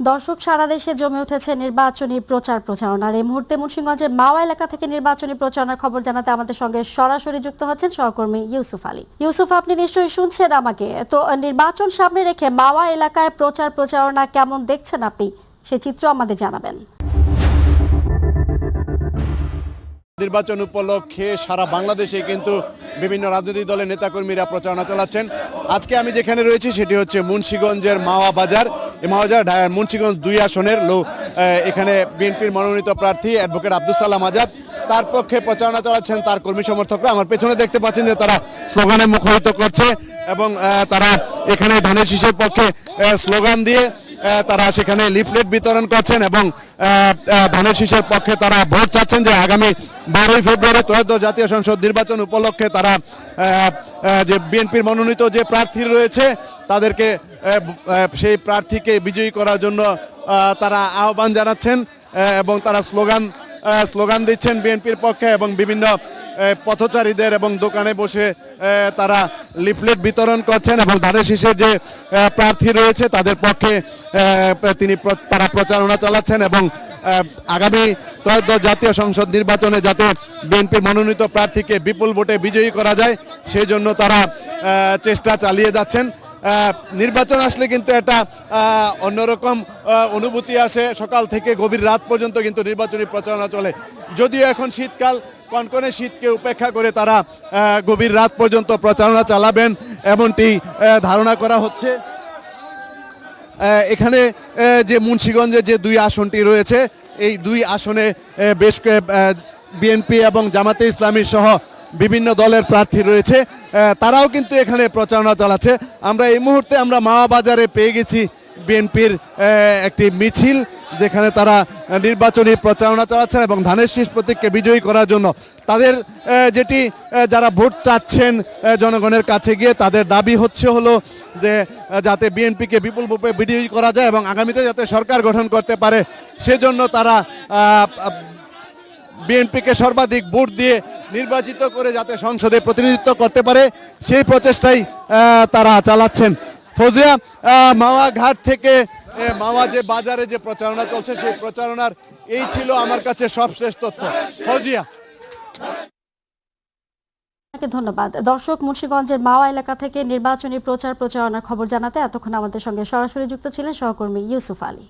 দর্শক, সারা দেশে জমে উঠেছে নির্বাচনী প্রচারণার এই মুহূর্তে মুন্সিগঞ্জের মাওয়া এলাকা থেকে নির্বাচনী প্রচারণার খবর জানাতে আমাদের সঙ্গে সরাসরি যুক্ত হচ্ছেন সহকর্মী ইউসুফ আলী। ইউসুফ, আপনি নিশ্চয়ই শুনছেন আমাকে। তো নির্বাচন সামনে রেখে মাওয়া এলাকায় প্রচারণা কেমন দেখছেন আপনি, সে চিত্র আমাদের জানাবেন। নির্বাচন উপলক্ষে সারা বাংলাদেশে কিন্তু বিভিন্ন রাজনৈতিক দলের নেতাকর্মীরা প্রচারণা চালাচ্ছেন। আজকে আমি যেখানে রয়েছি সেটি হচ্ছে মুন্সিগঞ্জের মাওয়া বাজার। এই মাওয়া বাজার মুন্সিগঞ্জ 2 আসনের এখানে বিএনপির মনোনীত প্রার্থী অ্যাডভোকেট আব্দুল সালাম আজাদ, তার পক্ষে প্রচারণা চালাচ্ছেন তার কর্মী সমর্থকরা। আমার পেছনে দেখতে পাচ্ছেন যে তারা স্লোগানে মুখরিত করছে এবং তারা এখানে ধানের শীষের পক্ষে স্লোগান দিয়ে তারা সেখানে লিফলেট বিতরণ করছেন এবং ধানের শীষের পক্ষে তারা ভোট চাচ্ছেন যে আগামী 12ই ফেব্রুয়ারি ত্রয়োদশ জাতীয় সংসদ নির্বাচন উপলক্ষে তারা যে বিএনপির মনোনীত যে প্রার্থী রয়েছে তাদেরকে সেই প্রার্থীকে বিজয়ী করার জন্য তারা আহ্বান জানাচ্ছেন এবং তারা স্লোগান দিচ্ছেন বিএনপির পক্ষে এবং বিভিন্ন পথচারীদের এবং দোকানে বসে তারা লিফলেট বিতরণ করছেন এবং ধানের শীষের যে প্রার্থী রয়েছে তাদের পক্ষে তারা প্রচারণা চালাচ্ছেন এবং আগামী ত্রয়োদশ জাতীয় সংসদ নির্বাচনে যাতে বিএনপির মনোনীত প্রার্থীকে বিপুল ভোটে বিজয়ী করা যায় সেই জন্য তারা চেষ্টা চালিয়ে যাচ্ছেন। নির্বাচন আসলে কিন্তু একটা অন্যরকম অনুভূতি আসে। সকাল থেকে গভীর রাত পর্যন্ত কিন্তু নির্বাচনী প্রচারণা চলে। যদিও এখন শীতকাল, কনকনে শীতকে উপেক্ষা করে তারা গভীর রাত পর্যন্ত প্রচারণা চালাবেন এমনটি ধারণা করা হচ্ছে। এখানে যে মুন্সিগঞ্জের যে 2 আসনটি রয়েছে এই 2 আসনে বেশ বিএনপি এবং জামাতে ইসলামী সহ বিভিন্ন দলের প্রার্থী রয়েছে, তারাও কিন্তু এখানে প্রচারণা চালাচ্ছে। আমরা এই মুহূর্তে মাওয়া বাজারে পেয়ে গেছি বিএনপির একটি মিছিল, যেখানে তারা নির্বাচনী প্রচারণা চালাচ্ছেন এবং ধানের শীষ প্রতীককে বিজয়ী করার জন্য তাদের যেটি যারা ভোট চাচ্ছেন জনগণের কাছে গিয়ে তাদের দাবি হলো যে যাতে বিএনপিকে বিপুল ভোটে বিজয়ী করা যায় এবং আগামীতে যাতে সরকার গঠন করতে পারে সেজন্য তারা বিএনপিকে সর্বাধিক ভোট দিয়ে নির্বাচিত করে যাতে সংসদে প্রতিনিধিত্ব করতে পারে সেই প্রচেষ্টাই তারা চালাচ্ছেন। ফৌজিয়া, মাওয়া ঘাট থেকে মাওয়া যে বাজারে যে প্রচারণা চলছে সেই প্রচারণার এই ছিল আমার কাছে সবশেষ তথ্য। ফৌজিয়া, ধন্যবাদ। দর্শক, মুন্সিগঞ্জের মাওয়া এলাকা থেকে নির্বাচনী প্রচারণার খবর জানাতে এতক্ষণ আমাদের সঙ্গে সরাসরি যুক্ত ছিলেন সহকর্মী ইউসুফ আলী।